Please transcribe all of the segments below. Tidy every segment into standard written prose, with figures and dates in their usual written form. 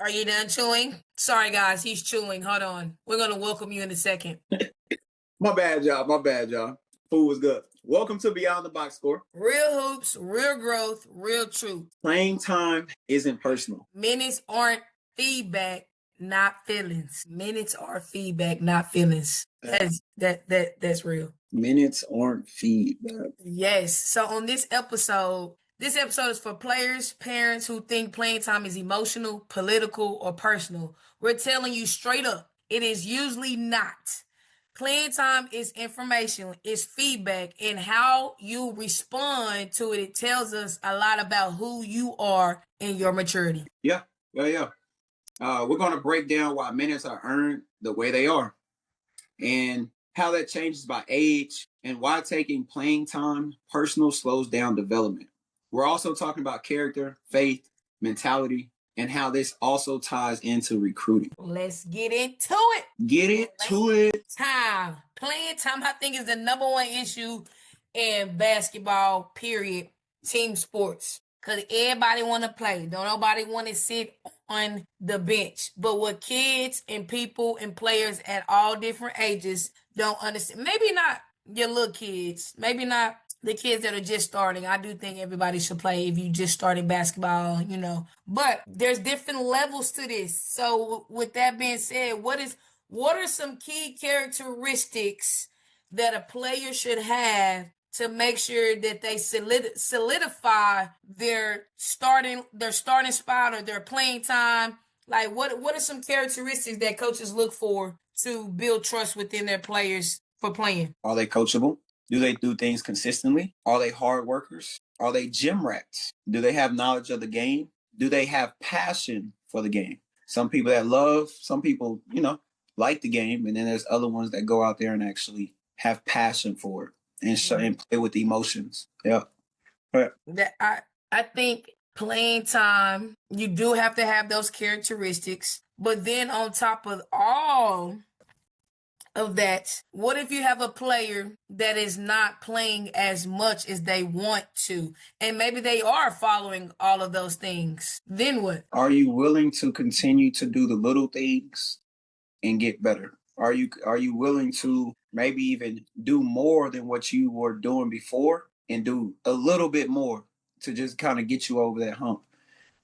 Are you done chewing? Sorry, guys, he's chewing. Hold on. We're going to welcome you in a second. My bad, y'all. My bad, y'all. Food was good. Welcome to Beyond the Box Score. Real hoops, real growth, real truth. Playing time isn't personal. Minutes aren't feedback, not feelings. Minutes are feedback, not feelings. That's real. Minutes aren't feedback. Yes. So on this episode is for players, parents who think playing time is emotional, political, or personal. We're telling you straight up, it is usually not. Playing time is information, it's feedback, and how you respond to it. It tells us a lot about who you are and your maturity. Yeah. We're going to break down why minutes are earned the way they are and how that changes by age and why taking playing time personal slows down development. We're also talking about character, faith, mentality, and how this also ties into recruiting. Let's get into it. Playing time, I think, is the number one issue in basketball, period, team sports. Because everybody want to play. Don't nobody want to sit on the bench. But what kids and people and players at all different ages don't understand. Maybe not your little kids. Maybe not the kids that are just starting. I do think everybody should play if you just started basketball, But there's different levels to this. So with that being said, what are some key characteristics that a player should have to make sure that they solidify their starting spot or their playing time? Like what are some characteristics that coaches look for to build trust within their players for playing? Are they coachable? Do they do things consistently? Are they hard workers? Are they gym rats? Do they have knowledge of the game? Do they have passion for the game? Some people that love, some people, like the game, and then there's other ones that go out there and actually have passion for it and play with the emotions. Yeah. I think playing time, you do have to have those characteristics, but then on top of all of that, what if you have a player that is not playing as much as they want to, and maybe they are following all of those things? Then what? Are you willing to continue to do the little things and get better? Are you willing to maybe even do more than what you were doing before and do a little bit more to just kind of get you over that hump?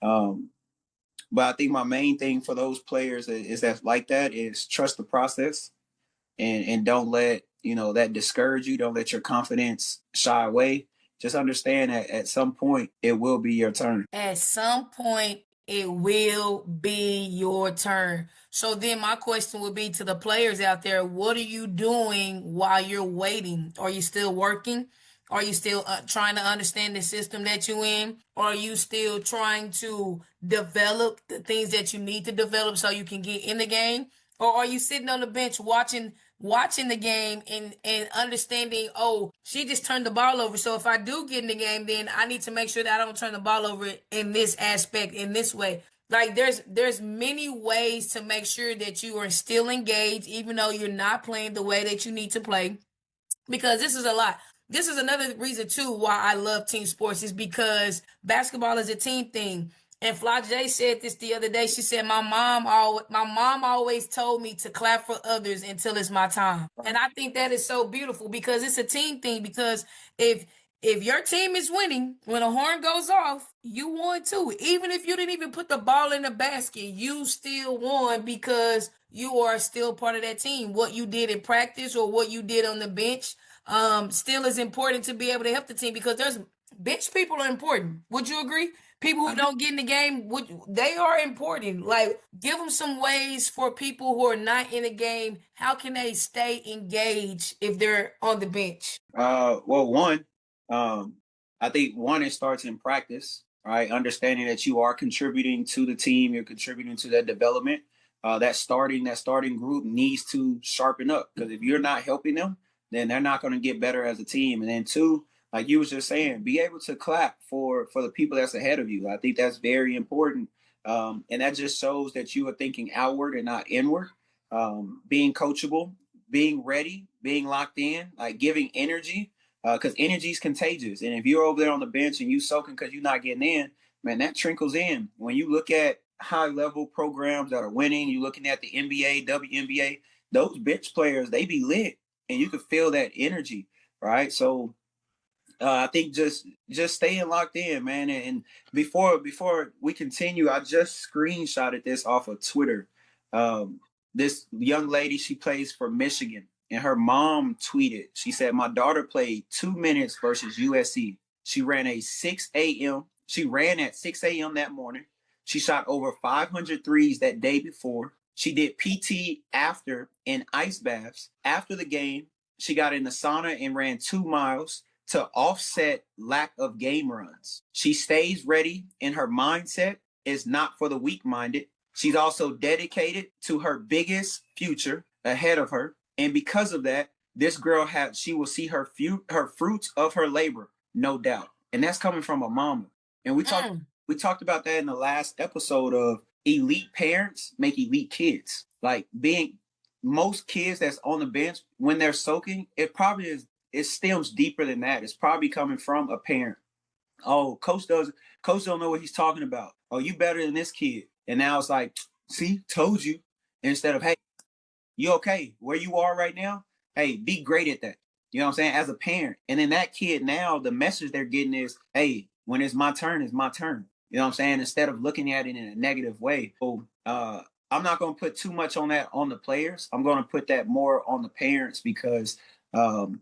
But I think my main thing for those players is trust the process and don't let, that discourage you. Don't let your confidence shy away. Just understand that at some point it will be your turn. At some point it will be your turn. So then my question would be to the players out there, what are you doing while you're waiting? Are you still working? Are you still trying to understand the system that you're in? Or are you still trying to develop the things that you need to develop so you can get in the game? Or are you sitting on the bench watching the game and understanding, oh, she just turned the ball over. So if I do get in the game, then I need to make sure that I don't turn the ball over in this aspect, in this way. Like there's many ways to make sure that you are still engaged, even though you're not playing the way that you need to play. Because this is a lot. This is another reason too why I love team sports, is because basketball is a team thing. And Flajay said this the other day. She said, my mom always told me to clap for others until it's my time. And I think that is so beautiful because it's a team thing. Because if your team is winning, when a horn goes off, you won too. Even if you didn't even put the ball in the basket, you still won because you are still part of that team. What you did in practice or what you did on the bench still is important to be able to help the team, because there's bench people are important. Would you agree? People who don't get in the game, they are important. Like, give them some ways for people who are not in the game. How can they stay engaged if they're on the bench? One, I think it starts in practice, right? Understanding that you are contributing to the team, you're contributing to that development. That starting group needs to sharpen up, because if you're not helping them, then they're not going to get better as a team. And then two, like you was just saying, be able to clap for the people that's ahead of you. I think that's very important. And that just shows that you are thinking outward and not inward. Being coachable, being ready, being locked in, like giving energy, because energy is contagious. And if you're over there on the bench and you soaking because you're not getting in, man, that trickles in. When you look at high level programs that are winning. You're looking at the NBA, WNBA, those bench players, they be lit and you can feel that energy, right? So I think just staying locked in, man. And before we continue, I just screenshotted this off of Twitter. Um, this young lady, she plays for Michigan, and her mom tweeted. She said, "My daughter played 2 minutes versus USC. She ran a 6 a.m. She ran at 6 a.m. that morning. She shot over 500 threes that day before. She did PT after in ice baths. After the game, she got in the sauna and ran 2 miles to offset lack of game runs. She stays ready, and her mindset is not for the weak minded. She's also dedicated to her biggest future ahead of her. And because of that, this girl she will see her fruits of her labor, no doubt. And that's coming from a mama. And we talked about that in the last episode of elite parents make elite kids. Like being most kids that's on the bench when they're soaking, it stems deeper than that. It's probably coming from a parent. Oh, coach don't know what he's talking about. Oh, you better than this kid. And now it's like, see, told you. Instead of, hey, you okay? Where you are right now? Hey, be great at that. You know what I'm saying? As a parent. And then that kid now, the message they're getting is, hey, when it's my turn, it's my turn. You know what I'm saying? Instead of looking at it in a negative way. So I'm not going to put too much on that on the players. I'm going to put that more on the parents because um,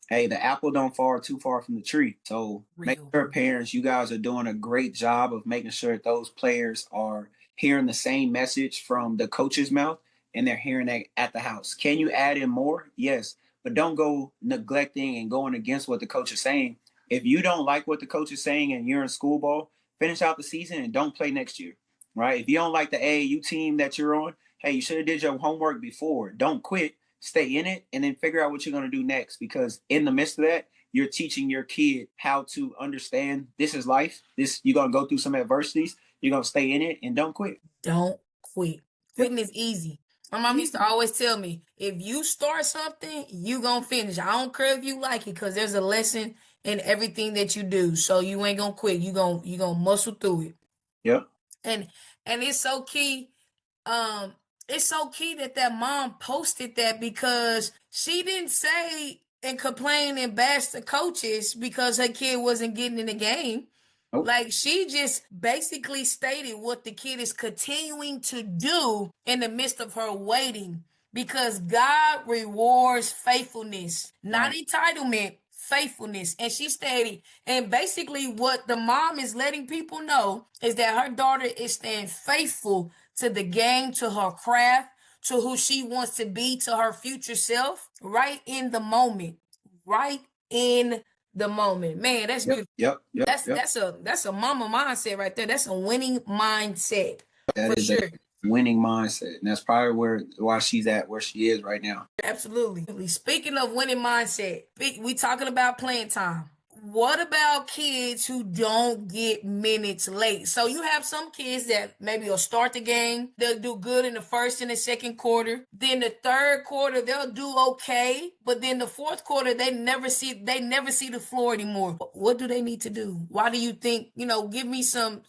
hey, the apple don't fall too far from the tree. So make sure, parents, you guys are doing a great job of making sure that those players are hearing the same message from the coach's mouth and they're hearing that at the house. Can you add in more? Yes, but don't go neglecting and going against what the coach is saying. If you don't like what the coach is saying and you're in school ball, finish out the season and don't play next year, right? If you don't like the AAU team that you're on, hey, you should have did your homework before. Don't quit, stay in it, and then figure out what you're going to do next. Because in the midst of that, you're teaching your kid how to understand this is life. You're going to go through some adversities. You're going to stay in it and don't quit. Don't quit. Quitting is easy. My mom used to always tell me, if you start something, you gonna finish. I don't care if you like it, because there's a lesson in everything that you do. So you ain't gonna quit. You gonna muscle through it. Yep. And and it's so key. Um, it's so key that that mom posted that, because she didn't say and complain and bash the coaches because her kid wasn't getting in the game. Nope. Like, she just basically stated what the kid is continuing to do in the midst of her waiting, because God rewards faithfulness, not Right. entitlement, faithfulness. And she stated, and basically what the mom is letting people know is that her daughter is staying faithful to the game, to her craft, to who she wants to be, to her future self, right in the moment. Right in the moment. Man, that's Yep. beautiful. Yep. Yep. That's Yep. that's a mama mindset right there. That's a winning mindset That for is a sure. winning mindset, and that's probably why she's at where she is right now. Absolutely. Speaking of winning mindset, we talking about playing time. What about kids who don't get minutes late? So you have some kids that maybe will start the game, they'll do good in the first and the second quarter. Then the third quarter, they'll do okay, but then the fourth quarter, they never see the floor anymore. What do they need to do? Why do you think? Give me some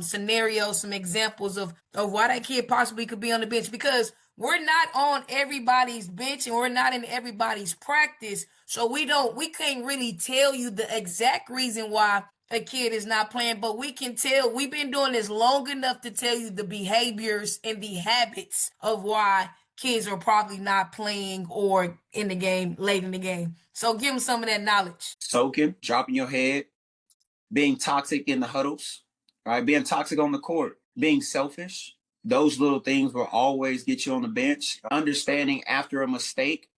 scenarios, some examples of why that kid possibly could be on the bench, because we're not on everybody's bench and we're not in everybody's practice. So we can't really tell you the exact reason why a kid is not playing, but we can tell. We've been doing this long enough to tell you the behaviors and the habits of why kids are probably not playing or in the game late in the game. So give them some of that knowledge. Soaking, dropping your head, being toxic in the huddles, right? Being toxic on the court, being selfish. Those little things will always get you on the bench. Understanding after a mistake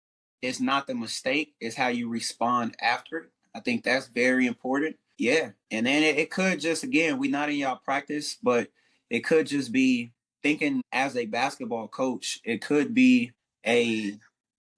is not the mistake, it's how you respond after it. I think that's very important. Yeah. And then it could just, again, we not in y'all practice, but it could just be thinking as a basketball coach, it could be a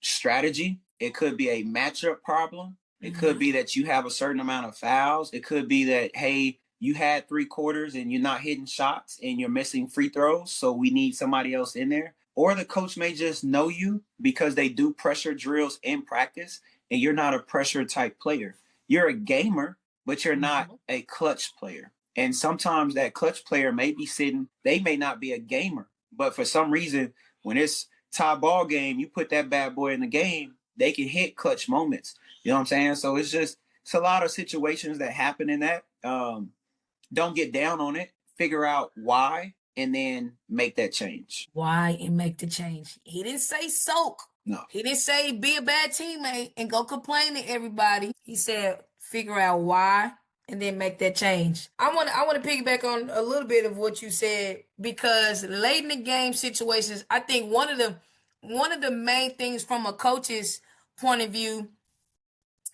strategy. It could be a matchup problem. It could be that you have a certain amount of fouls. It could be that, hey, you had 3 quarters and you're not hitting shots and you're missing free throws. So we need somebody else in there. Or the coach may just know you because they do pressure drills in practice and you're not a pressure type player. You're a gamer, but you're not a clutch player. And sometimes that clutch player may be sitting, they may not be a gamer, but for some reason, when it's tie ball game, you put that bad boy in the game, they can hit clutch moments. You know what I'm saying? So it's a lot of situations that happen in that. Don't get down on it. Figure out why, and then make that change. Why and make the change. He didn't say soak. No. He didn't say be a bad teammate and go complain to everybody. He said figure out why and then make that change. I want to piggyback on a little bit of what you said because late in the game situations, I think one of the main things from a coach's point of view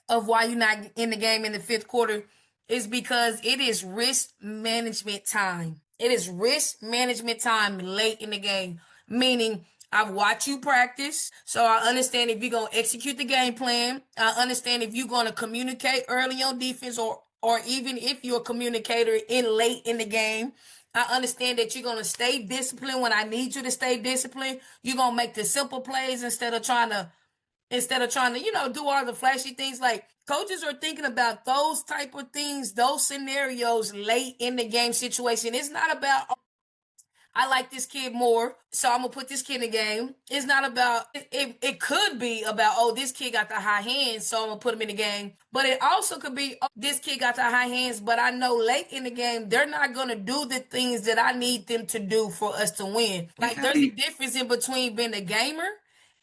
of why you're not in the game in the fifth quarter is because it is risk management time. It is risk management time late in the game, meaning I've watched you practice, so I understand if you're gonna execute the game plan. I understand if you're gonna communicate early on defense, or even if you're a communicator in late in the game. I understand that you're gonna stay disciplined when I need you to stay disciplined. You're gonna make the simple plays instead of trying to do all the flashy things. Like coaches are thinking about those type of things, those scenarios late in the game situation. It's not about, oh, I like this kid more, so I'm gonna put this kid in the game. It's not about it could be about, oh, this kid got the high hands, so I'm gonna put him in the game. But it also could be, oh, this kid got the high hands, but I know late in the game they're not gonna do the things that I need them to do for us to win. Like there's a difference in between being a gamer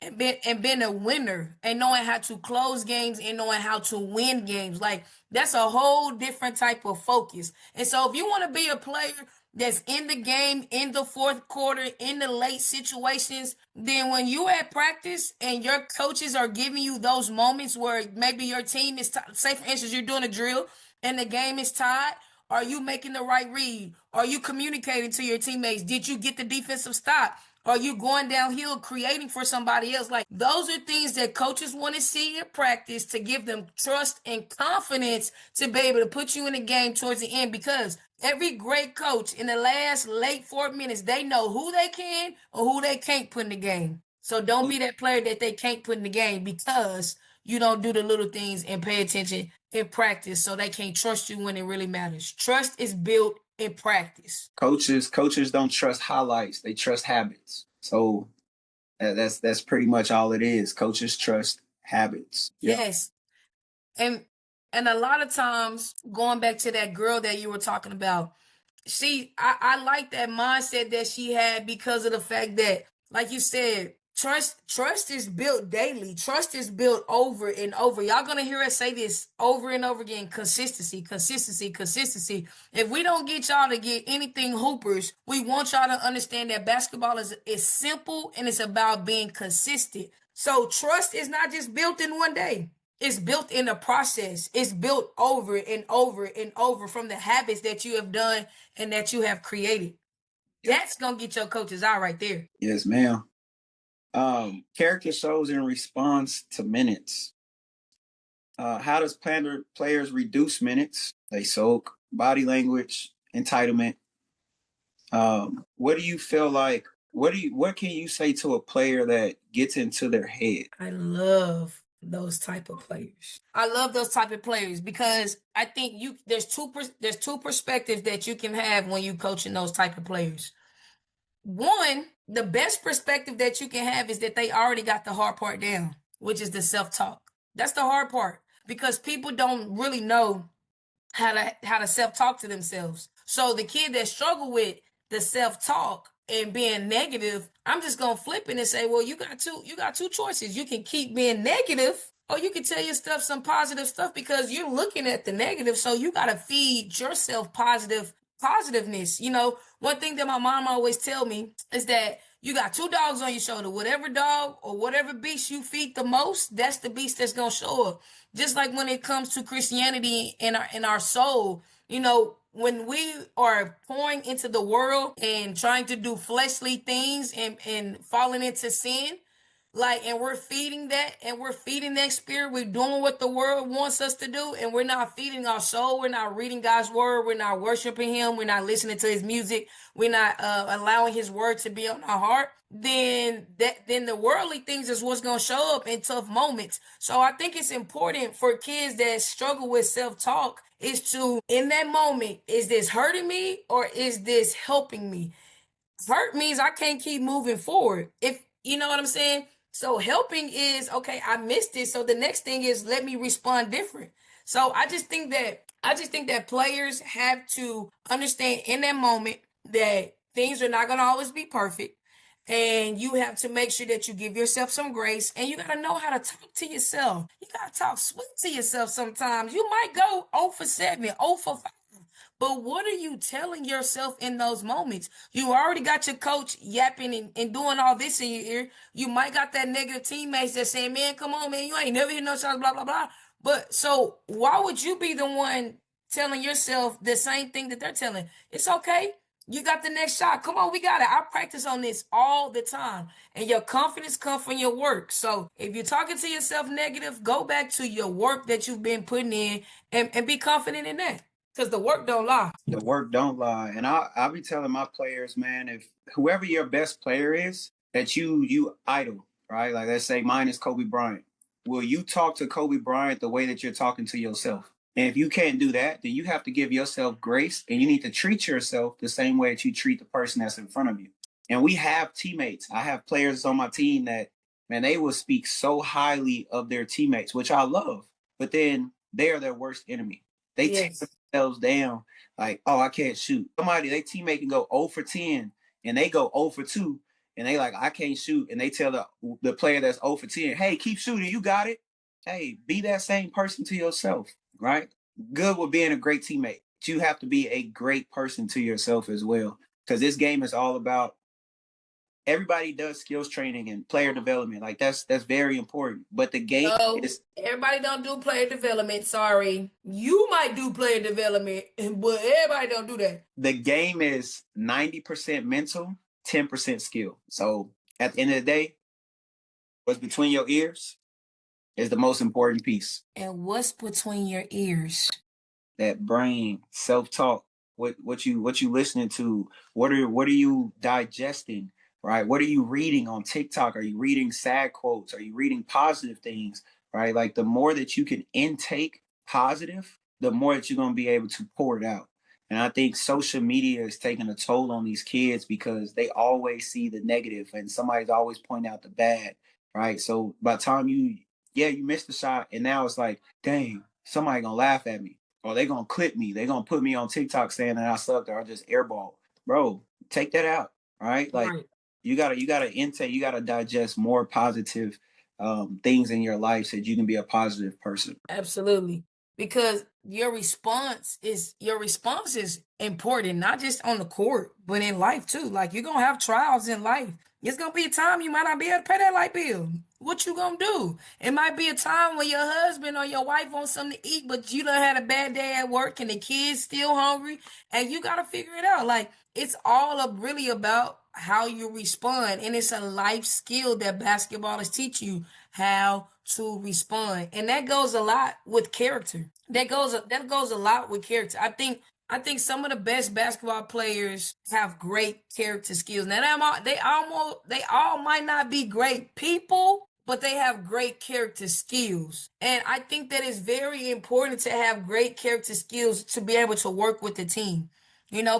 and being a winner and knowing how to close games and knowing how to win games. Like that's a whole different type of focus. And so if you want to be a player that's in the game in the fourth quarter in the late situations, then when you at practice and your coaches are giving you those moments where maybe your team is say for instance you're doing a drill and the game is tied, are you making the right read? Are you communicating to your teammates? Did you get the defensive stop? Are you going downhill creating for somebody else? Like those are things that coaches want to see in practice to give them trust and confidence to be able to put you in the game towards the end, because every great coach in the last late 4 minutes, they know who they can or who they can't put in the game. So don't be that player that they can't put in the game because you don't do the little things and pay attention in practice, so they can't trust you when it really matters. Trust is built in practice. Coaches don't trust highlights; they trust habits. So that's pretty much all it is. Coaches trust habits. Yeah. Yes. And a lot of times, going back to that girl that you were talking about, I like that mindset that she had because of the fact that, like you said, trust is built daily. Trust is built over and over. Y'all gonna hear us say this over and over again: consistency, consistency, consistency. If we don't get y'all to get anything hoopers, we want y'all to understand that basketball is simple and it's about being consistent. So trust is not just built in one day. It's built in the process. It's built over and over and over from the habits that you have done and that you have created. That's gonna get your coaches out right there. Yes, ma'am. Character shows in response to minutes. How does players reduce minutes? They soak, body language, entitlement. What do you feel like? What can you say to a player that gets into their head? I love those type of players. I love those type of players because I think there's two perspectives that you can have when you coaching those type of players. One, the best perspective that you can have is that they already got the hard part down, which is the self-talk. That's the hard part because people don't really know how to self-talk to themselves. So the kid that struggle with the self-talk and being negative, I'm just gonna flip it and say, well, you got two choices. You can keep being negative, or you can tell yourself some positive stuff because you're looking at the negative. So you gotta feed yourself positiveness. One thing that my mom always tell me is that you got two dogs on your shoulder. Whatever dog or whatever beast you feed the most, that's the beast that's gonna show up. Just like when it comes to Christianity in our soul, when we are pouring into the world and trying to do fleshly things and falling into sin, Like, and we're feeding that, and we're feeding that spirit. We're doing what the world wants us to do, and we're not feeding our soul. We're not reading God's word. We're not worshiping Him. We're not listening to His music. We're not allowing His word to be on our heart. Then the worldly things is what's gonna show up in tough moments. So I think it's important for kids that struggle with self talk is to, in that moment, is this hurting me or is this helping me? Hurt means I can't keep moving forward. If you know what I'm saying. So helping is okay, I missed it. So the next thing is let me respond different. So I just think that players have to understand in that moment that things are not gonna always be perfect. And you have to make sure that you give yourself some grace and you gotta know how to talk to yourself. You gotta talk sweet to yourself sometimes. You might go 0 for 7, 0 for 5. But what are you telling yourself in those moments? You already got your coach yapping and doing all this in your ear. You might got that negative teammates that saying, man, come on, man, you ain't never hit no shots, blah, blah, blah. But so why would you be the one telling yourself the same thing that they're telling? It's okay. You got the next shot. Come on, we got it. I practice on this all the time. And your confidence comes from your work. So if you're talking to yourself negative, go back to your work that you've been putting in and be confident in that. Because the work don't lie. The work don't lie. And I'll be telling my players, man, if whoever your best player is that you idol, right? Like let's say mine is Kobe Bryant. Will you talk to Kobe Bryant the way that you're talking to yourself? And if you can't do that, then you have to give yourself grace and you need to treat yourself the same way that you treat the person that's in front of you. And we have teammates. I have players on my team that, man, they will speak so highly of their teammates, which I love, but then they are their worst enemy. They tear Yes. themselves down like, oh, I can't shoot. Somebody, they teammate can go 0 for 10 and they go 0 for 2 and they like, I can't shoot. And they tell the player that's 0 for 10, hey, keep shooting. You got it. Hey, be that same person to yourself, right? Good with being a great teammate. You have to be a great person to yourself as well. Because this game is all about everybody does skills training and player development. Like that's very important. But the game No, is everybody don't do player development. Sorry. You might do player development, but everybody don't do that. the game is 90% mental, 10% skill. So at the end of the day, what's between your ears is the most important piece. And what's between your ears? That brain, self-talk, what you listening to, what are you digesting, right? What are you reading on TikTok? Are you reading sad quotes? Are you reading positive things, right? Like the more that you can intake positive, the more that you're going to be able to pour it out. And I think social media is taking a toll on these kids because they always see the negative and somebody's always pointing out the bad, right? So by the time you missed the shot and now it's like, dang, somebody gonna laugh at me or they gonna clip me. They gonna put me on TikTok saying that I sucked or I just airball. Bro, take that out. Right? Like Right. you gotta intake, you gotta digest more positive things in your life so that you can be a positive person. Absolutely. Because your response is important, not just on the court, but in life too. Like you're gonna have trials in life. It's gonna be a time you might not be able to pay that light bill. What you gonna do? It might be a time when your husband or your wife wants something to eat, but you done had a bad day at work and the kids still hungry, and you gotta figure it out. Like it's all up really about how you respond, and it's a life skill that basketball is teach you how to respond. And that goes a lot with character. That goes a lot with character. I think some of the best basketball players have great character skills. Now they all might not be great people, but they have great character skills. And I think that it's very important to have great character skills to be able to work with the team.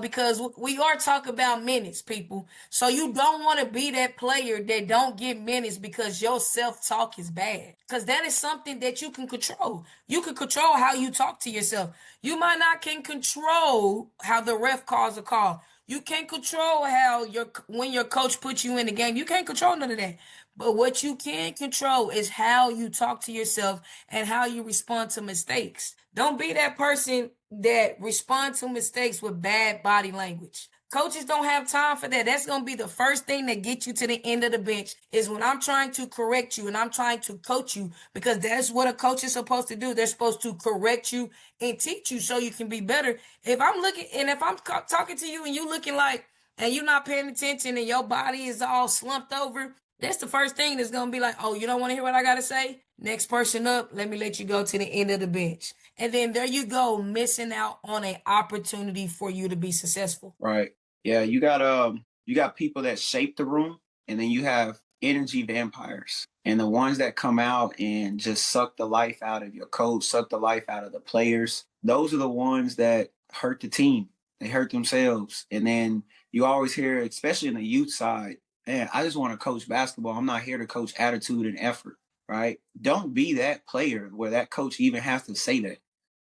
Because we are talking about minutes, people. So you don't want to be that player that don't get minutes because your self-talk is bad. Because that is something that you can control. You can control how you talk to yourself. You might not can control how the ref calls a call. You can't control how when your coach puts you in the game. You can't control none of that. But what you can control is how you talk to yourself and how you respond to mistakes. Don't be that person that respond to mistakes with bad body language. Coaches don't have time for that. That's going to be the first thing that gets you to the end of the bench is when I'm trying to correct you and I'm trying to coach you because that's what a coach is supposed to do. They're supposed to correct you and teach you so you can be better. If I'm talking to you and you looking like and you're not paying attention and your body is all slumped over, That's the first thing that's gonna be like, oh, you don't want to hear what I gotta say? Next person up, let me let you go to the end of the bench. And then there you go, missing out on an opportunity for you to be successful. Right. Yeah, you got people that shape the room, and then you have energy vampires. And the ones that come out and just suck the life out of your coach, suck the life out of the players, those are the ones that hurt the team. They hurt themselves. And then you always hear, especially in the youth side, man, I just want to coach basketball. I'm not here to coach attitude and effort. Right. Don't be that player where that coach even has to say that.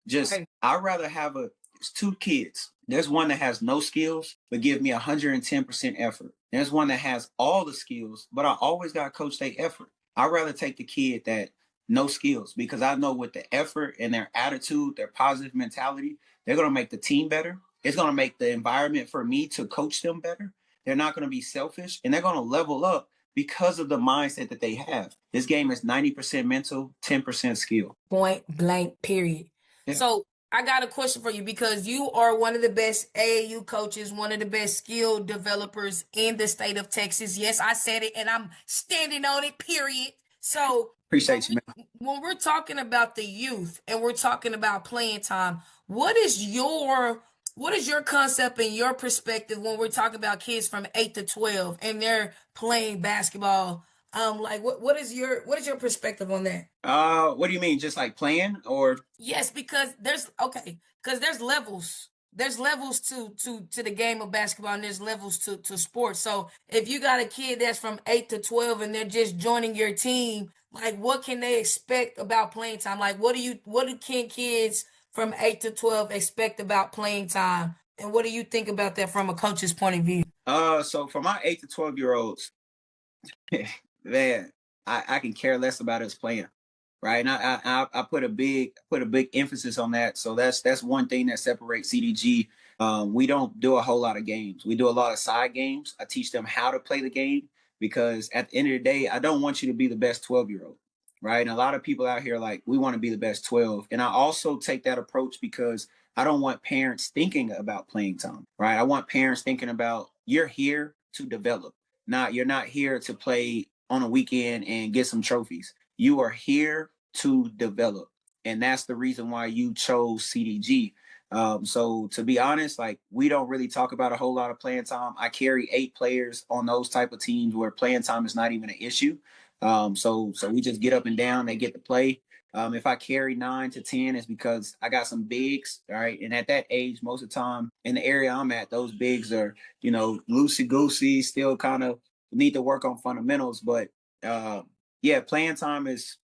Just Right. I'd rather have it's two kids. There's one that has no skills but give me 110% effort. There's one that has all the skills, but I always got to coach their effort. I'd rather take the kid that no skills because I know with the effort and their attitude, their positive mentality, they're gonna make the team better. It's gonna make the environment for me to coach them better. They're not gonna be selfish and they're gonna level up because of the mindset that they have. This game is 90% mental, 10% skill. Point blank, period. Yeah. So I got a question for you because you are one of the best AAU coaches, one of the best skill developers in the state of Texas. Yes, I said it and I'm standing on it, period. So when Appreciate you, man. we're talking about the youth and we're talking about playing time, what is your concept and your perspective when we're talking about kids from 8 to 12 and they're playing basketball? Like what is your perspective on that? What do you mean? Just like playing or Yes, because there's levels. There's levels to the game of basketball and there's levels to sports. So if you got a kid that's from 8 to 12 and they're just joining your team, like what can they expect about playing time? Like what do kids from 8 to 12 expect about playing time? And what do you think about that from a coach's point of view? so for my 8 to 12 year olds, man, I can care less about us playing. Right. And I put a big emphasis on that. So that's one thing that separates CDG. We don't do a whole lot of games. We do a lot of side games. I teach them how to play the game because at the end of the day, I don't want you to be the best 12-year-old. Right. And a lot of people out here like we want to be the best 12. And I also take that approach because I don't want parents thinking about playing time. Right. I want parents thinking about you're here to develop. Not you're not here to play on a weekend and get some trophies. You are here to develop. And that's the reason why you chose CDG. So to be honest, like we don't really talk about a whole lot of playing time. I carry 8 players on those type of teams where playing time is not even an issue. So we just get up and down. They get to play. If I carry 9 to 10, it's because I got some bigs, all right. And at that age, most of the time in the area I'm at, those bigs are, loosey goosey, still kind of need to work on fundamentals. But uh, yeah, playing time is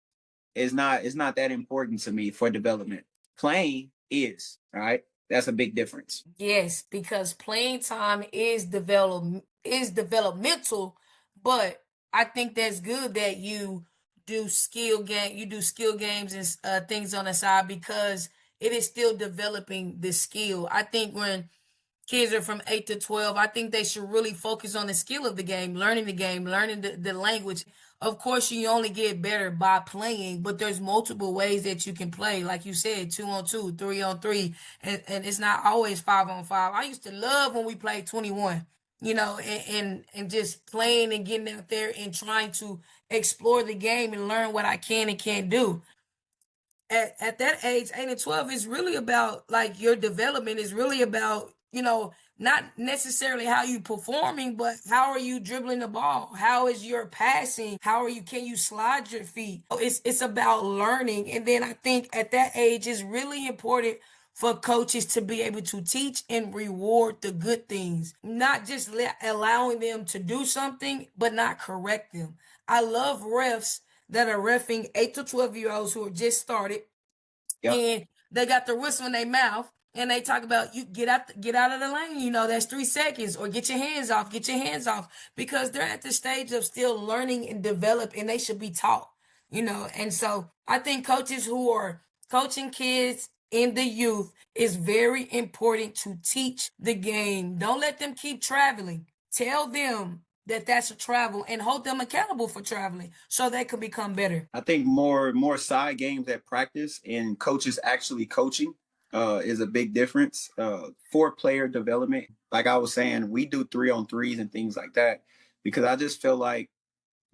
not that important to me for development. Playing is, all right. That's a big difference. Yes, because playing time is developmental, but I think that's good that you do skill games and things on the side because it is still developing the skill. I think when kids are from 8 to 12, I think they should really focus on the skill of the game, learning the language. Of course, you only get better by playing, but there's multiple ways that you can play. Like you said, 2 on 2, 3 on 3, and it's not always 5 on 5. I used to love when we played 21, and just playing and getting out there and trying to explore the game and learn what I can and can't do at that age, 8 and 12, is really about like your development is really about, not necessarily how you performing, but how are you dribbling the ball? How is your passing? Can you slide your feet? So it's about learning. And then I think at that age it's really important for coaches to be able to teach and reward the good things, not just allowing them to do something, but not correct them. I love refs that are refing 8 to 12-year-olds who are just started Yep. and they got the whistle in their mouth and they talk about you get out of the lane, that's 3 seconds, or get your hands off because they're at the stage of still learning and develop and they should be taught, and so I think coaches who are coaching kids in the youth is very important to teach the game. Don't let them keep traveling. Tell them that that's a travel and hold them accountable for traveling so they can become better. I think more side games at practice and coaches actually coaching is a big difference. For player development, like I was saying, we do 3 on 3s and things like that because I just feel like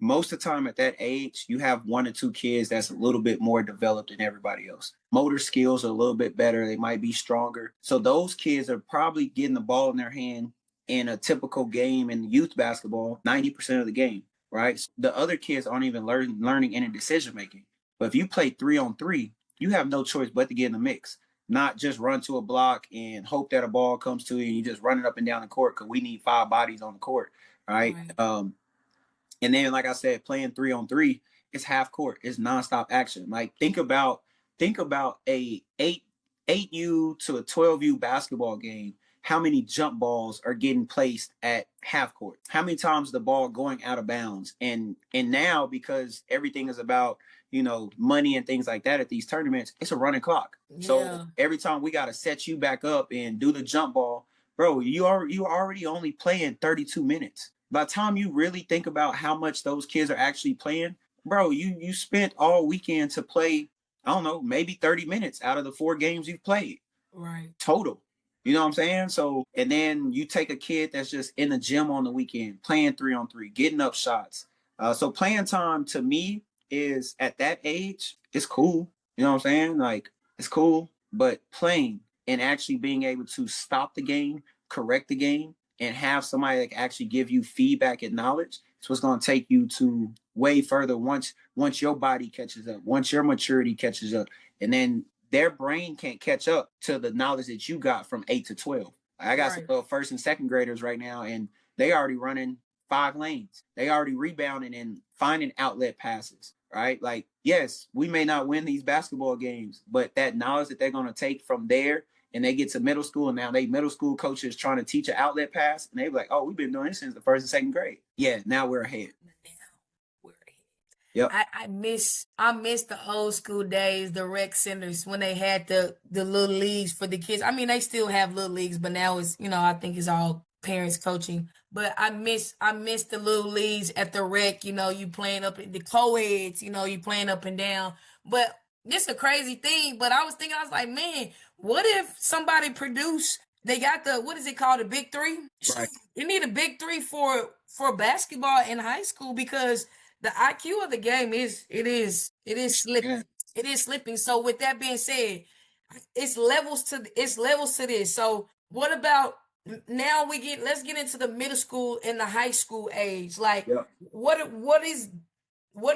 most of the time at that age, you have one or two kids that's a little bit more developed than everybody else. Motor skills are a little bit better. They might be stronger. So those kids are probably getting the ball in their hand in a typical game in youth basketball, 90% of the game, right? So the other kids aren't even learning any decision making. But if you play 3-on-3, you have no choice but to get in the mix, not just run to a block and hope that a ball comes to you and you just run it up and down the court because we need 5 bodies on the court, right? Right. And then, like I said, playing 3-on-3, it's half court, it's nonstop action. Like think about a eight U to a 12U basketball game. How many jump balls are getting placed at half court? How many times the ball going out of bounds? And now, because everything is about money and things like that at these tournaments, it's a running clock. So Yeah. every time we got to set you back up and do the jump ball, bro, you already only playing 32 minutes. By the time you really think about how much those kids are actually playing, bro, you spent all weekend to play, I don't know, maybe 30 minutes out of the 4 games you've played Right. total. You know what I'm saying? So, and then you take a kid that's just in the gym on the weekend, playing 3-on-3, getting up shots. So playing time to me is at that age, it's cool. You know what I'm saying? Like it's cool, but playing and actually being able to stop the game, correct the game, and have somebody that can actually give you feedback and knowledge, it's what's going to take you to way further once your body catches up, once your maturity catches up, and then their brain can't catch up to the knowledge that you got from 8 to 12. I got some Right. little first and second graders right now, and they already running 5 lanes. They already rebounding and finding outlet passes, right? Like, yes, we may not win these basketball games, but that knowledge that they're going to take from there and they get to middle school, and now they middle school coaches trying to teach an outlet pass, and they be like, oh, we've been doing this since the first and second grade. Yeah, now we're ahead. Now we're ahead. Yep. I miss the old school days, the rec centers when they had the little leagues for the kids. I mean, they still have little leagues, but now it's I think it's all parents coaching. But I miss the little leagues at the rec. You playing up the co-eds. You playing up and down. But this a crazy thing. But I was thinking, I was like, man, what if somebody produced? They got the what is it called, the big three? Right. You need a big three for basketball in high school because the IQ of the game it is Yeah. slipping. It is slipping. So with that being said, it's levels to this. So what about now let's get into the middle school and the high school age. Like Yep. what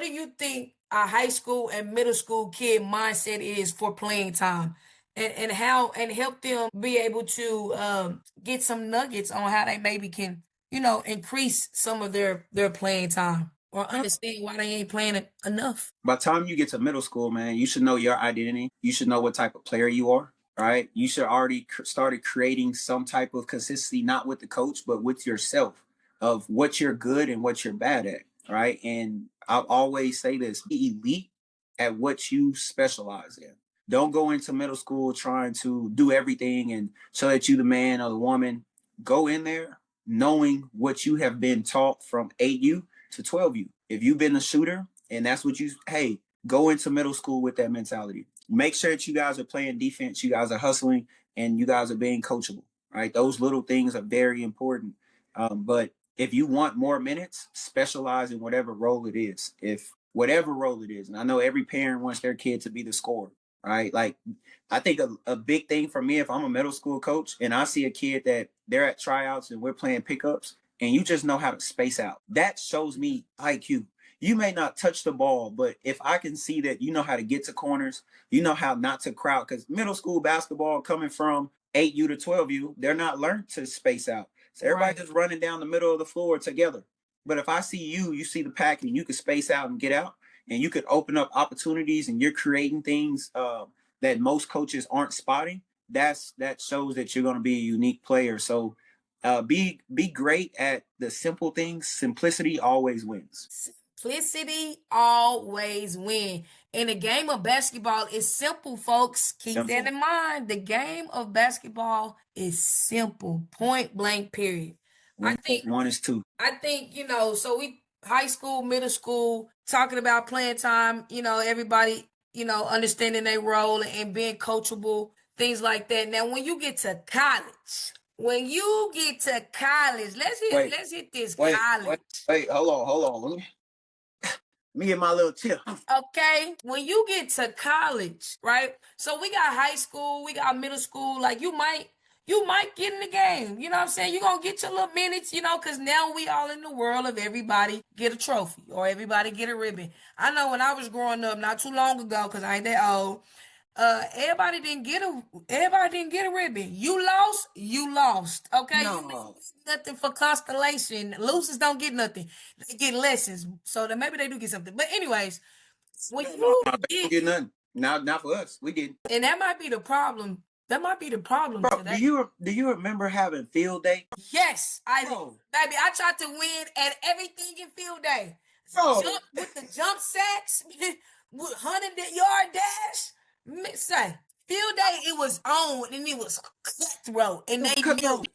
do you think a high school and middle school kid mindset is for playing time? And how and help them be able to get some nuggets on how they maybe can increase some of their playing time or understand why they ain't playing it enough. By the time you get to middle school, man, you should know your identity. You should know what type of player you are, right? You should already started creating some type of consistency, not with the coach, but with yourself of what you're good and what you're bad at, right? And I'll always say this: be elite at what you specialize in. Don't go into middle school trying to do everything and so that you the man or the woman. Go in there knowing what you have been taught from 8U to 12U. If you've been a shooter, and that's what hey, go into middle school with that mentality. Make sure that you guys are playing defense, you guys are hustling, and you guys are being coachable, right? Those little things are very important. But if you want more minutes, specialize in whatever role it is. If whatever role it is, and I know every parent wants their kid to be the scorer, right? Like, I think a big thing for me, if I'm a middle school coach and I see a kid that they're at tryouts and we're playing pickups, and you just know how to space out, that shows me IQ. You may not touch the ball, but if I can see that you know how to get to corners, you know how not to crowd, because middle school basketball coming from 8U to 12U, they're not learned to space out. So everybody Right. just running down the middle of the floor together. But if I see you see the pack and you can space out and get out, and you could open up opportunities, and you're creating things that most coaches aren't spotting. That shows that you're going to be a unique player. So be great at the simple things. Simplicity always wins. Simplicity always win. In the game of basketball, it's simple, folks. Keep Yep. that in mind. The game of basketball is simple. Point blank, period. I One plus think one is two. I think, so we high school, middle school, talking about playing time, everybody, understanding their role and being coachable, things like that. Now, when you get to college, let's hit Wait, let's hit this wait, college. wait, wait. Hold on, hold on. Me and my little chip. Okay, when you get to college, right? So we got high school, we got middle school. Like you might get in the game. You know what I'm saying? You're gonna get your little minutes, because now we all in the world of everybody get a trophy or everybody get a ribbon. I know when I was growing up, not too long ago, because I ain't that old. Everybody didn't get a ribbon. You lost. Okay, you didn't No, get nothing for constellation. Losers don't get nothing. They get lessons. So then maybe they do get something. But anyways, when no, you they don't get, get nothing. Not for us. We didn't. and that might be the problem. That might be the problem Bro, do today. you remember having field day? Yes, Bro, baby, I tried to win at everything in field day. bro, Jump with the jump sacks, with 100-yard dash. Say, field day, it was on and it was cutthroat, and it was they knew. cutthroat.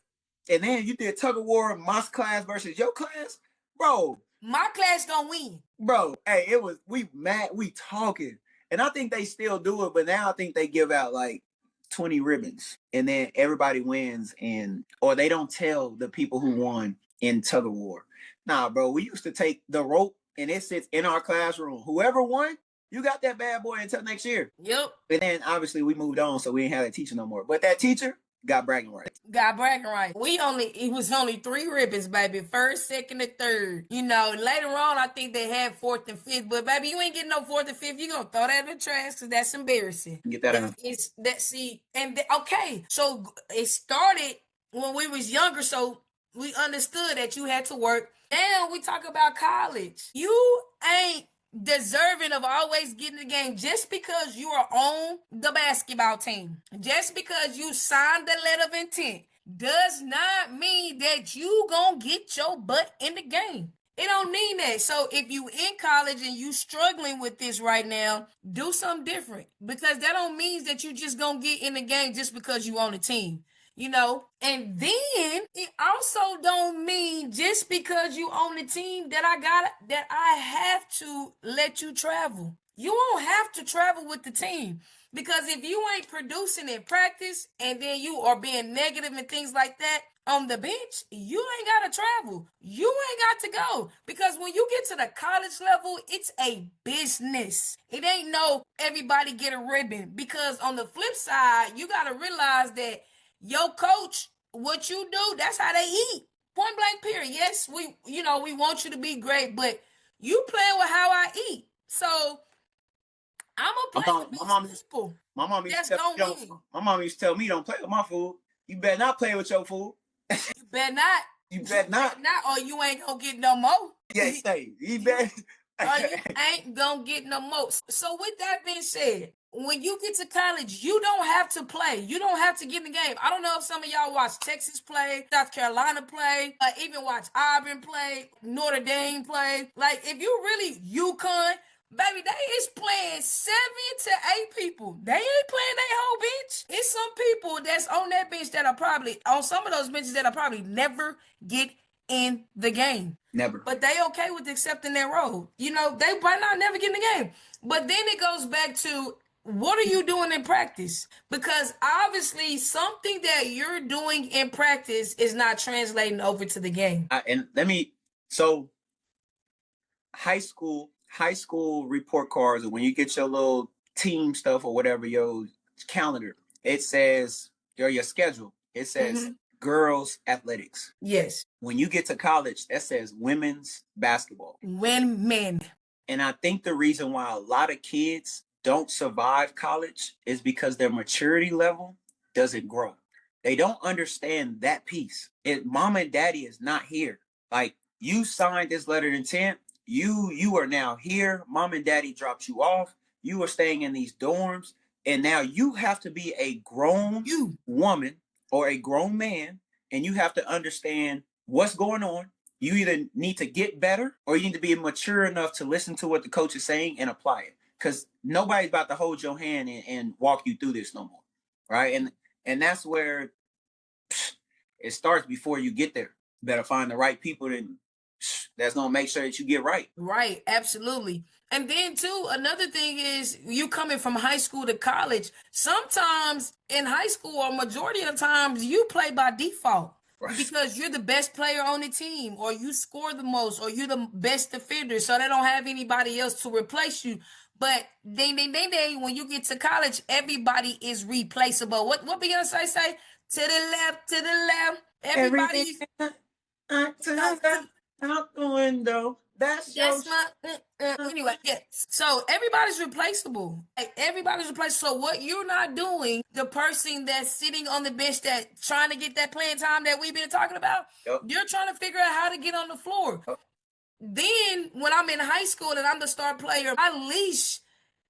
And then you did tug of war, my class versus your class, bro. My class gonna win. Bro, hey, it was we mad, we talking, and I think they still do it, but now I think they give out like 20 ribbons, and then everybody wins, and or they don't tell the people who won in tug of war. Nah, bro, we used to take the rope, and it sits in our classroom. Whoever won, you got that bad boy until next year. Yep. And then obviously we moved on, so we didn't have that teacher no more. But that teacher got bragging rights. Got bragging right. It was only 3 ribbons, baby. First, second, and third. Later on, I think they had fourth and fifth, but baby, you ain't getting no fourth and fifth. You gonna throw that in the trash because that's embarrassing. Get that out. It's that see, okay. So it started when we was younger, so we understood that you had to work. Now we talk about college. You ain't deserving of always getting the game just because you are on the basketball team. Just because you signed the letter of intent does not mean that you gonna get your butt in the game. It don't mean that. So if you in college and you struggling with this right now, do something different. Because that don't mean that you just gonna get in the game just because you on the team. And then it also don't mean just because you on the team that I have to let you travel. You won't have to travel with the team because if you ain't producing in practice and then you are being negative and things like that on the bench, you ain't got to travel. You ain't got to go because when you get to the college level, it's a business. It ain't no everybody get a ribbon because on the flip side, you got to realize that your coach, what you do, that's how they eat. Point blank period. Yes, we want you to be great, but you playing with how I eat. So I'm gonna play with these people. My mom used That's to tell me gonna win. my mom used to tell me don't play with my food. You better not play with your food. You better not. You better not. Or you ain't gonna get no more. Yeah, stay. You better. Or you ain't gonna get no more. So with that being said, when you get to college, you don't have to play. You don't have to get in the game. I don't know if some of y'all watch Texas play, South Carolina play, even watch Auburn play, Notre Dame play. Like if you really UConn, baby, they is playing 7 to 8 people. They ain't playing their whole bench. It's some people that's on that bench that are probably on some of those benches that are probably never get in the game. Never. But they okay with accepting their role. They might not never get in the game. But then it goes back to what are you doing in practice? Because obviously something that you're doing in practice is not translating over to the game. So high school report cards, when you get your little team stuff or whatever, your calendar, it says your schedule. It says girls athletics. Yes. When you get to college, that says women's basketball. Women. And I think the reason why a lot of kids don't survive college is because their maturity level doesn't grow. They don't understand that piece. If mom and daddy is not here, like you signed this letter of intent, you are now here. Mom and daddy dropped you off. You are staying in these dorms, and now you have to be a grown woman or a grown man, and you have to understand what's going on. You either need to get better or you need to be mature enough to listen to what the coach is saying and apply it. Because nobody's about to hold your hand and walk you through this no more. Right. And that's where it starts before you get there. You better find the right people that's going to make sure that you get right. Right. Absolutely. And then too, another thing is you coming from high school to college. Sometimes in high school, or majority of the times, you play by default. because you're the best player on the team, or you score the most, or you're the best defender, so they don't have anybody else to replace you. But ding, when you get to college, everybody is replaceable. What Beyonce say? To the left, to the left. Everybody Everything is I turn out the window. That's your that's my anyway, yeah. So everybody's replaceable. Like, everybody's replaceable. So what you're not doing, the person that's sitting on the bench that trying to get that playing time that we've been talking about, Yep. you're trying to figure out how to get on the floor. Yep. Then when I'm in high school and I'm the star player, my leash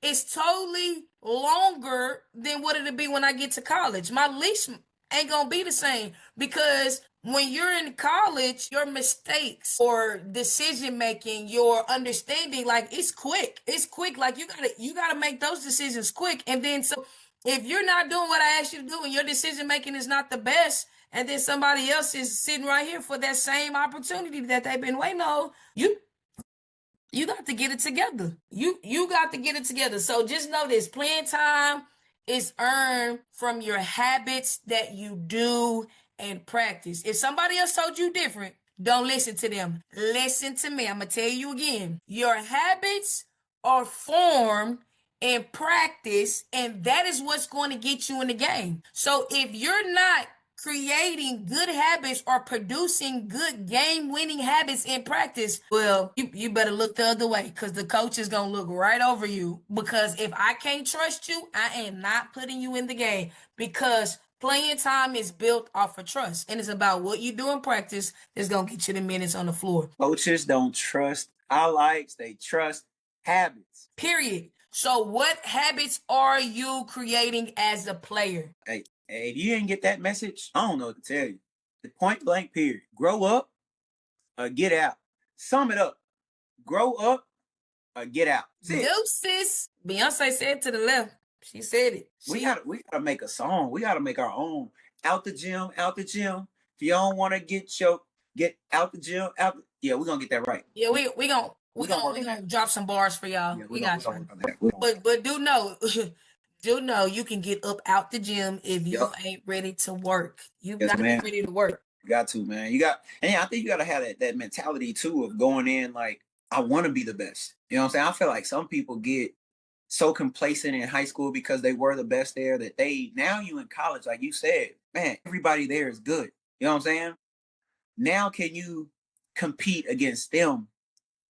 is totally longer than what it'll be when I get to college. My leash ain't gonna be the same, because when you're in college, your mistakes or decision making, your understanding, like, it's quick. It's quick. Like, you gotta make those decisions quick. And then, so if you're not doing what I asked you to do and your decision making is not the best, and then somebody else is sitting right here for that same opportunity that they've been waiting on, you got to get it together. You got to get it together. So just know this: playing time is earned from your habits that you do and practice. If somebody else told you different, don't listen to them. Listen to me. I'm gonna tell you again. Your habits are formed in practice, and that is what's going to get you in the game. So if you're not creating good habits or producing good game winning habits in practice, well, you better look the other way, because the coach is going to look right over you. Because if I can't trust you, I am not putting you in the game, because playing time is built off of trust, and it's about what you do in practice that's going to get you the minutes on the floor. Coaches don't trust highlights, they trust habits. Period. So what habits are you creating as a player? Hey, if you didn't get that message, I don't know what to tell you. The point blank period. Grow up or get out. Sum it up. Grow up or get out. That's it. Deuces. Beyonce said to the left. She said it. We gotta make a song. We gotta make our own. Out the gym, out the gym. If you don't want to get out the gym, yeah, we're gonna get that right. Yeah, we gonna drop some bars for y'all. Yeah, We got gonna you. work on that. But do know, do know you can get up out the gym if you Yep. ain't ready to work. You Yes, got to be man. ready to work. You got to, man. And I think you gotta have that mentality too of going in like, I want to be the best. You know what I'm saying? I feel like some people get so complacent in high school because they were the best there that now you in college, like you said, man, everybody there is good. You know what I'm saying? Now can you compete against them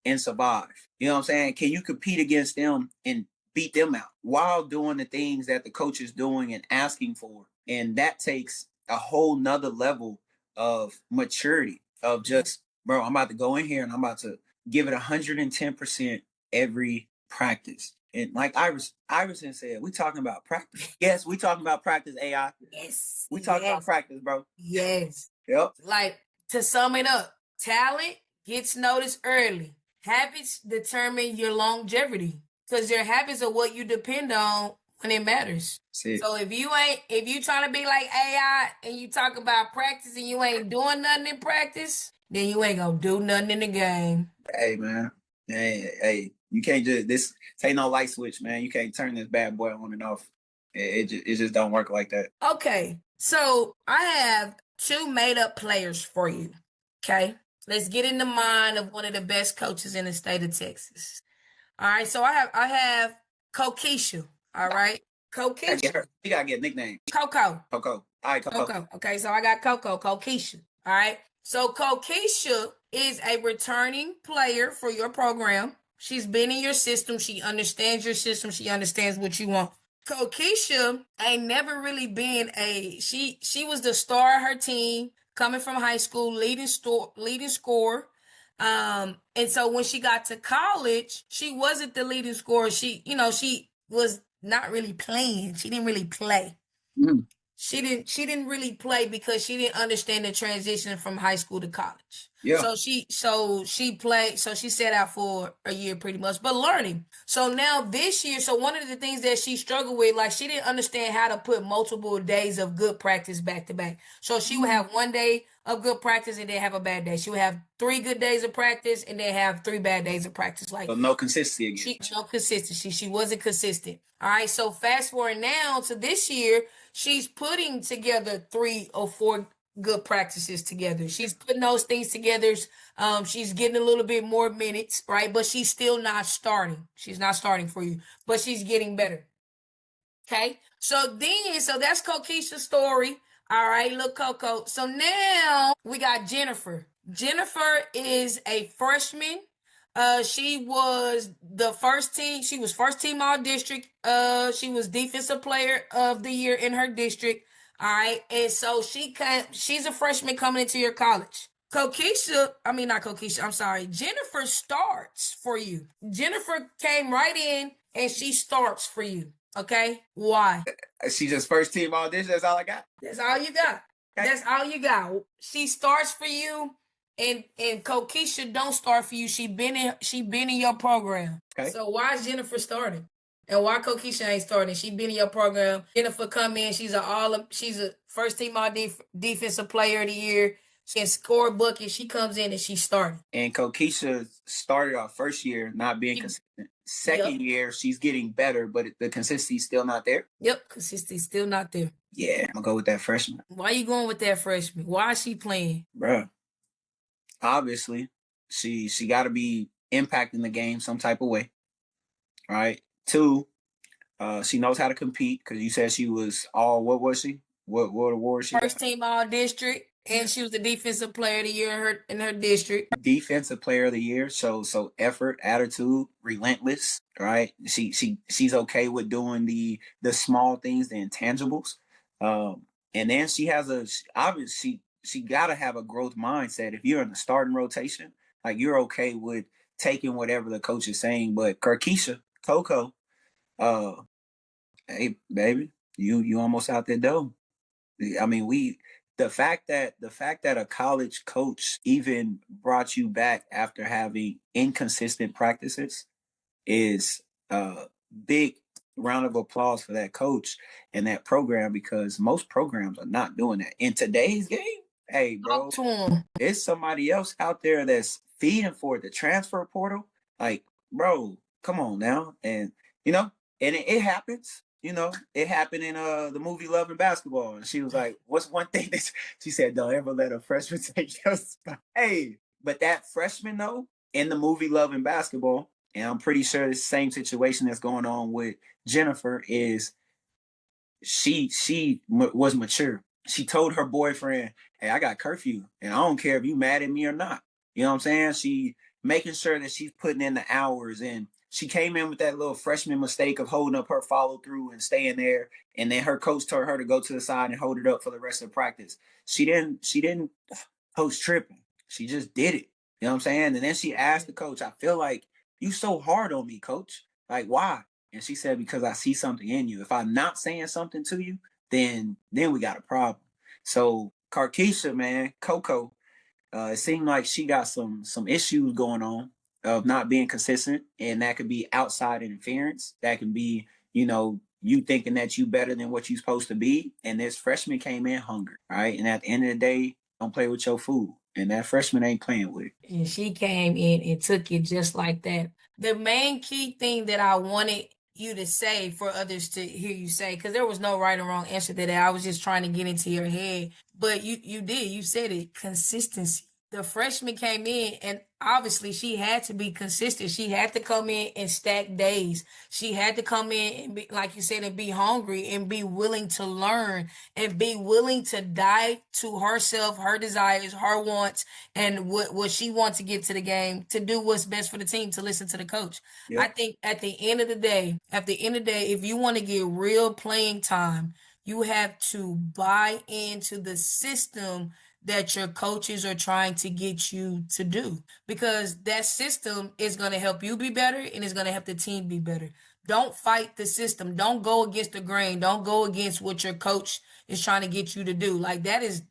and survive? You know what I'm saying? Can you compete against them and beat them out while doing the things that the coach is doing and asking for? And that takes a whole nother level of maturity of just, bro, I'm about to go in here and I'm about to give it 110% every practice. And like Iverson said, we talking about practice. Yes, we talking about practice, AI. Yes. We talking about practice, bro. Yes. Yep. Like, to sum it up, talent gets noticed early. Habits determine your longevity, because your habits are what you depend on when it matters. So if you trying to be like AI and you talk about practice and you ain't doing nothing in practice, then you ain't gonna do nothing in the game. Hey, man. Hey, you can't this ain't no light switch, man. You can't turn this bad boy on and off. It just don't work like that. Okay, so I have two made up players for you. Okay, let's get in the mind of one of the best coaches in the state of Texas. All right, so I have Kokisha. All right, Kokisha. You gotta get a nickname. Coco. Coco. All right, Coco. Coco. Okay, so I got Kokisha. All right. So Kokisha is a returning player for your program. She's been in your system. She understands your system. She understands what you want. Kokisha ain't never really been she was the star of her team coming from high school, leading scorer. And so when she got to college, she wasn't the leading scorer. She was not really playing. She didn't really play. Mm. She didn't really play because she didn't understand the transition from high school to college. Yeah. So she played, so she set out for a year pretty much, but learning. So now this year, so one of the things that she struggled with, like, she didn't understand how to put multiple days of good practice back to back. So she would have one day of good practice and then have a bad day. She would have 3 good days of practice and then have 3 bad days of practice. Like, so no consistency again. No consistency. She wasn't consistent. All right. So fast forward now to this year, she's putting together 3 or 4 good practices together. She's putting those things together. She's getting a little bit more minutes, right? But she's still not starting. She's not starting for you, but she's getting better. Okay. So that's Coquisha's story. All right, look, Coco. So now we got Jennifer. Jennifer is a freshman. She was the first team. She was first team all district. She was defensive player of the year in her district. All right, and so she's a freshman coming into your college. Coquisha, I mean not Coquisha, I'm sorry. Jennifer starts for you. Jennifer came right in and she starts for you. Okay? Why? She just first team audition. That's all I got. That's all you got. Okay. That's all you got. She starts for you, and Coquisha don't start for you. She been in your program. Okay. So why is Jennifer starting? And why Coquisha ain't starting? She been in your program. Jennifer come in. She's a first team all defensive player of the year. She can score buckets. She comes in and she starting. And Coquisha started our first year not being consistent. Yep. Second year, she's getting better, but the consistency's still not there. Yep. Consistency still not there. Yeah, I'm gonna go with that freshman. Why you going with that freshman? Why is she playing? Bruh. Obviously, she got to be impacting the game some type of way. All right. Two, she knows how to compete because you said she was all. What was she? What award she First got? team all district, and she was the defensive player of the year in her district. Defensive player of the year. So effort, attitude, relentless. Right. She's okay with doing the small things, the intangibles. And then she has obviously she got to have a growth mindset. If you're in the starting rotation, like you're okay with taking whatever the coach is saying. But Karkisha, Coco, uh, hey baby, you almost out there though. I mean, the fact that a college coach even brought you back after having inconsistent practices is a big round of applause for that coach and that program because most programs are not doing that. In today's game, hey Talk bro, to him. there's somebody else out there that's feeding for the transfer portal. Like, bro, come on now. And you know, and it happens. It happened in the movie Love and Basketball. And she was like, what's one thing that she said, don't ever let a freshman take your spot. Hey, but that freshman though, in the movie Love and Basketball, and I'm pretty sure the same situation that's going on with Jennifer is was mature. She told her boyfriend, "Hey, I got curfew, and I don't care if you mad at me or not." You know what I'm saying? She making sure that she's putting in the hours, and she came in with that little freshman mistake of holding up her follow through and staying there, and then her coach told her to go to the side and hold it up for the rest of practice. She didn't post tripping. She just did it. You know what I'm saying? And then she asked the coach, "I feel like you so hard on me, coach. Like why?" And she said, because I see something in you. If I'm not saying something to you, then we got a problem. So Carkeisha, man, Coco, it seemed like she got some issues going on of not being consistent, and that could be outside interference. That can be, you thinking that you better than what you supposed to be. And this freshman came in hungry, right? And at the end of the day, don't play with your food. And that freshman ain't playing with it. And she came in and took it just like that. The main key thing that I wanted you to say for others to hear you say, because there was no right or wrong answer to that. I was just trying to get into your head. But you did. You said it. Consistency. The freshman came in and obviously she had to be consistent. She had to come in and stack days. She had to come in and be, like you said, and be hungry and be willing to learn and be willing to die to herself, her desires, her wants, and what she wants to get to the game, to do what's best for the team, to listen to the coach. I Yep. think at the end of the day, if you want to get real playing time, you have to buy into the system that your coaches are trying to get you to do, because that system is going to help you be better and it's going to help the team be better. Don't fight the system. Don't go against the grain. Don't go against what your coach is trying to get you to do. Like that is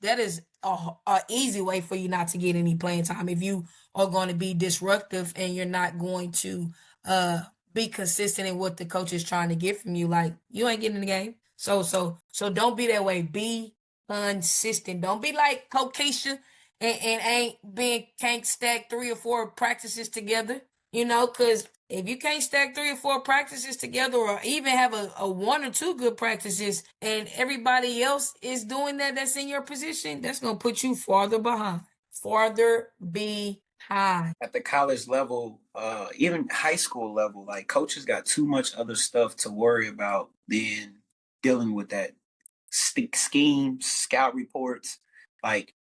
a easy way for you not to get any playing time if you are going to be disruptive and you're not going to uh be consistent in what the coach is trying to get from you. Like you ain't getting in the game. So don't be that way. Be consistent. Don't be like Coquisha and ain't can't stack 3 or 4 practices together. Because if you can't stack 3 or 4 practices together, or even have a 1 or 2 good practices, and everybody else is doing that that's in your position, that's going to put you farther behind. Farther behind. At the college level, even high school level, like coaches got too much other stuff to worry about than dealing with that schemes, scout reports. Like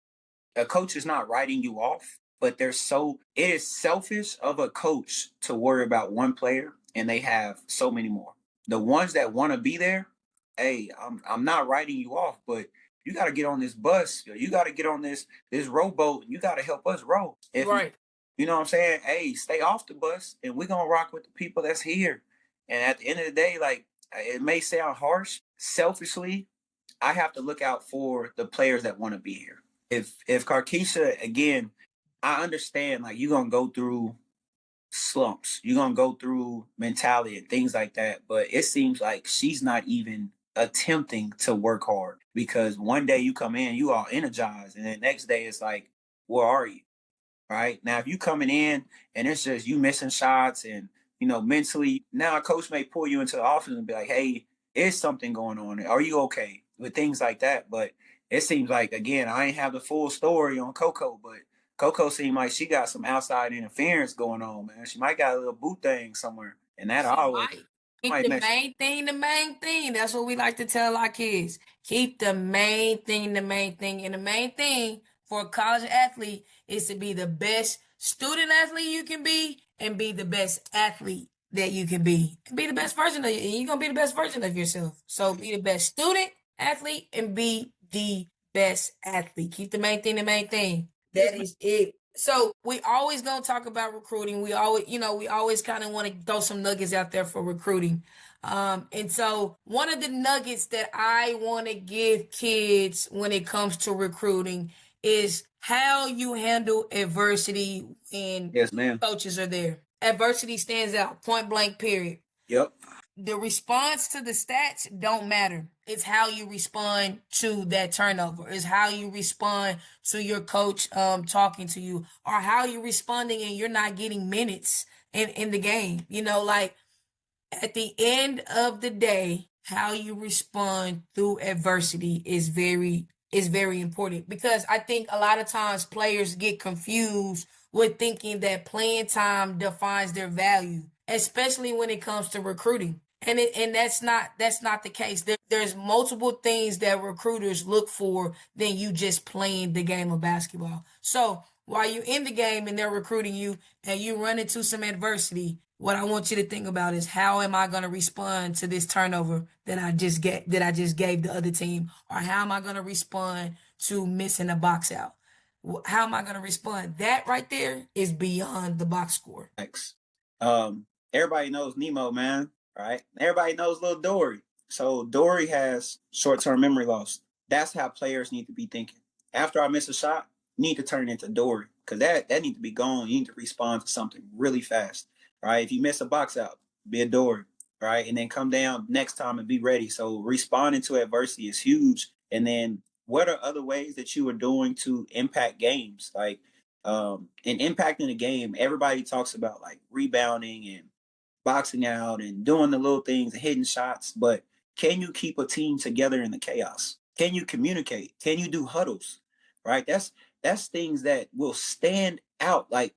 a coach is not writing you off, but it is selfish of a coach to worry about one player and they have so many more. The ones that want to be there, hey, I'm not writing you off, but you got to get on this bus. You got to get on this rowboat. You got to help us row. If Right. you know what I'm saying, hey, stay off the bus, and we're gonna rock with the people that's here. And at the end of the day, like it may sound harsh, selfishly, I have to look out for the players that want to be here. If Karkisha, again, I understand like you're gonna go through slumps, you're gonna go through mentality and things like that, but it seems like she's not even attempting to work hard because one day you come in, you all energized, and then next day it's like, where are you? Right now, if you coming in and it's just you missing shots and mentally, now a coach may pull you into the office and be like, hey, is something going on, are you okay with things like that? But it seems like, again, I ain't have the full story on Coco, but Coco seemed like she got some outside interference going on, man. She might got a little boot thing somewhere, and that She always might. Keep might the mess. main thing the main thing. That's what we like to tell our kids. Keep the main thing the main thing. And the main thing for a college athlete is to be the best student athlete you can be and be the best athlete that you can be. And be the best version of you. And you're going to be the best version of yourself. So be the best student, athlete, and be the best athlete. Keep the main thing the main thing. Yes, That man. is it. So we always gonna talk about recruiting. We always kind of want to throw some nuggets out there for recruiting. And so one of the nuggets that I want to give kids when it comes to recruiting is how you handle adversity when Yes, ma'am. coaches are there. Adversity stands out, point blank, period. Yep. The response to the stats don't matter. It's how you respond to that turnover. It's how you respond to your coach talking to you, or how you're responding and you're not getting minutes in the game. Like at the end of the day, how you respond through adversity is very important, because I think a lot of times players get confused with thinking that playing time defines their value, especially when it comes to recruiting. And that's not the case. There's multiple things that recruiters look for than you just playing the game of basketball. So while you're in the game and they're recruiting you and you run into some adversity, what I want you to think about is, how am I going to respond to this turnover that I just gave the other team, or how am I going to respond to missing a box out? How am I going to respond? That right there is beyond the box score. Thanks. Um, Everybody knows Nemo, man, right? Everybody knows little Dory. So Dory has short-term memory loss. That's how players need to be thinking. After I miss a shot, you need to turn it into Dory, because that needs to be gone. You need to respond to something really fast, right? If you miss a box out, be a Dory, right? And then come down next time and be ready. So responding to adversity is huge. And then what are other ways that you are doing to impact games? Like and impacting the game, everybody talks about like rebounding and boxing out and doing the little things and hitting shots, but can you keep a team together in the chaos? Can you communicate? Can you do huddles? Right? That's things that will stand out. Like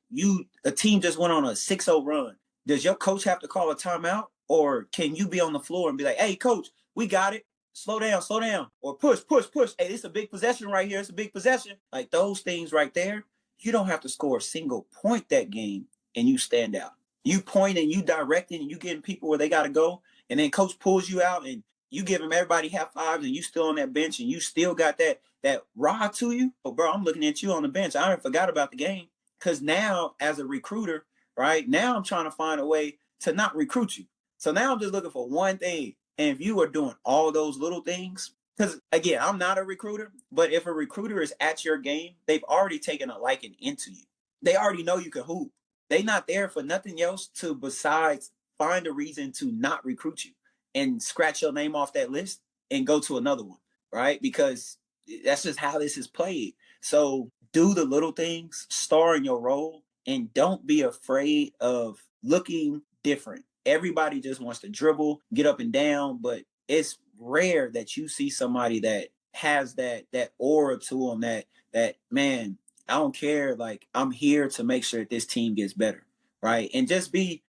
a team just went on a 6-0 run. Does your coach have to call a timeout? Or can you be on the floor and be like, hey, coach, we got it. Slow down. Or push, push, push. Hey, it's a big possession right here. It's a big possession. Like those things right there, you don't have to score a single point that game and you stand out. You pointing, you directing, and you getting people where they got to go, and then coach pulls you out and you give them everybody half fives, and you still on that bench, and you still got that raw to you. Oh, bro, I'm looking at you on the bench. I forgot about the game, because now as a recruiter, right now I'm trying to find a way to not recruit you. So now I'm just looking for one thing, and if you are doing all those little things, because again, I'm not a recruiter, but if a recruiter is at your game, they've already taken a liking into you. They already know you can hoop. They not there for nothing else to besides find a reason to not recruit you and scratch your name off that list and go to another one, right? Because that's just how this is played. So do the little things, star in your role, and don't be afraid of looking different. Everybody just wants to dribble, get up and down, but it's rare that you see somebody that has that aura to them that man, I don't care. Like, I'm here to make sure that this team gets better, right? And just be,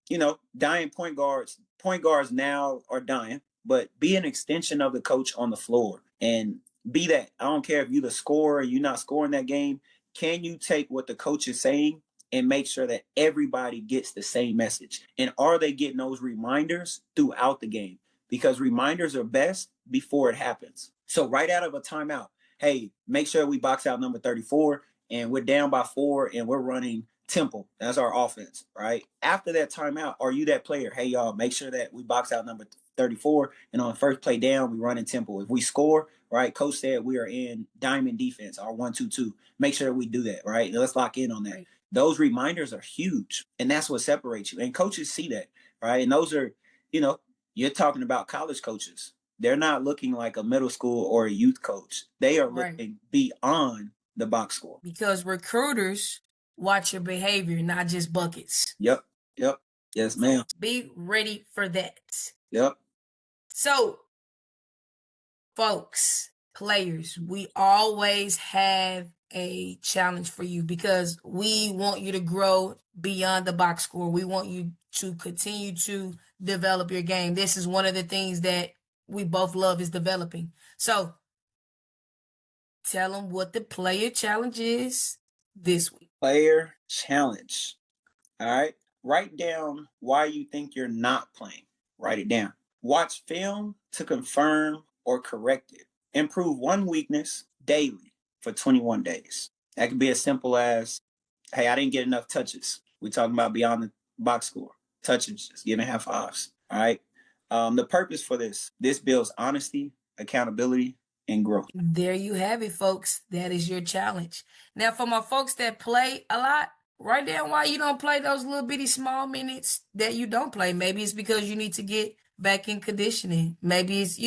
dying point guards. Point guards now are dying, but be an extension of the coach on the floor and be that. I don't care if you're the scorer, you're not scoring that game. Can you take what the coach is saying and make sure that everybody gets the same message? And are they getting those reminders throughout the game? Because reminders are best before it happens. So right out of a timeout, hey, make sure we box out number 34 and we're down by 4 and we're running tempo. That's our offense, right? After that timeout, are you that player? Hey, y'all, make sure that we box out number 34 and on the first play down, we run in tempo. If we score, right, coach said we are in diamond defense, our 1-2-2. Make sure we do that, right? Let's lock in on that. Right. Those reminders are huge, and that's what separates you. And coaches see that, right? And those are, you're talking about college coaches. They're not looking like a middle school or a youth coach. They are looking beyond the box score. Because recruiters watch your behavior, not just buckets. Yep. Yes, ma'am. So be ready for that. Yep. So, folks, players, we always have a challenge for you because we want you to grow beyond the box score. We want you to continue to develop your game. This is one of the things that we both love is developing. So tell them what the player challenge is this week. Player challenge. All right. Write down why you think you're not playing. Write it down. Watch film to confirm or correct it. Improve one weakness daily for 21 days. That could be as simple as, hey, I didn't get enough touches. We're talking about beyond the box score. Touches, just giving half fives. All right. The purpose for this builds honesty, accountability, and growth. There you have it, folks. That is your challenge. Now, for my folks that play a lot, write down why you don't play those little bitty small minutes that you don't play. Maybe it's because you need to get back in conditioning. Maybe it's,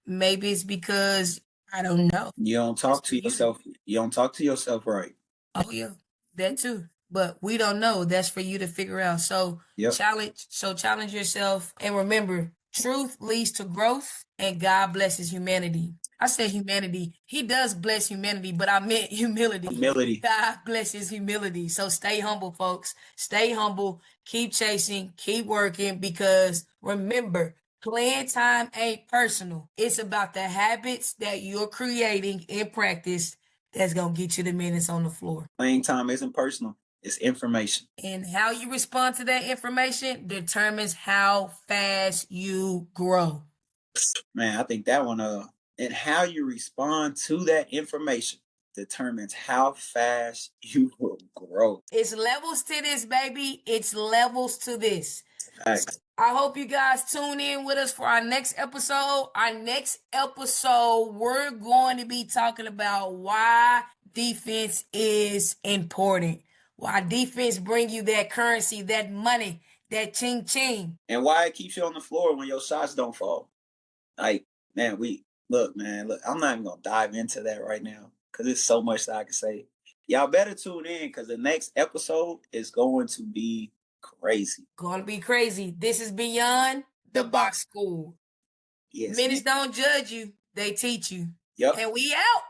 maybe it's because I don't know. You don't talk to yourself. You don't talk to yourself right. Oh yeah, that too. But we don't know. That's for you to figure out. So challenge yourself and remember, truth leads to growth and God blesses humanity. I said humanity. He does bless humanity, but I meant humility. God blesses humility. So stay humble, folks. Stay humble. Keep chasing. Keep working because remember, playing time ain't personal. It's about the habits that you're creating in practice that's going to get you the minutes on the floor. Playing time isn't personal. It's information. And how you respond to that information determines how fast you grow. Man, I think that one, and how you respond to that information determines how fast you will grow. It's levels to this, baby. It's levels to this. Facts. I hope you guys tune in with us for our next episode. Our next episode, we're going to be talking about why defense is important. Why defense bring you that currency, that money, that ching ching. And why it keeps you on the floor when your shots don't fall. Like, man, look, I'm not even going to dive into that right now because there's so much that I can say. Y'all better tune in because the next episode is going to be crazy. Going to be crazy. This is Beyond the Box School. Yes. Minutes don't judge you. They teach you. Yep. And we out.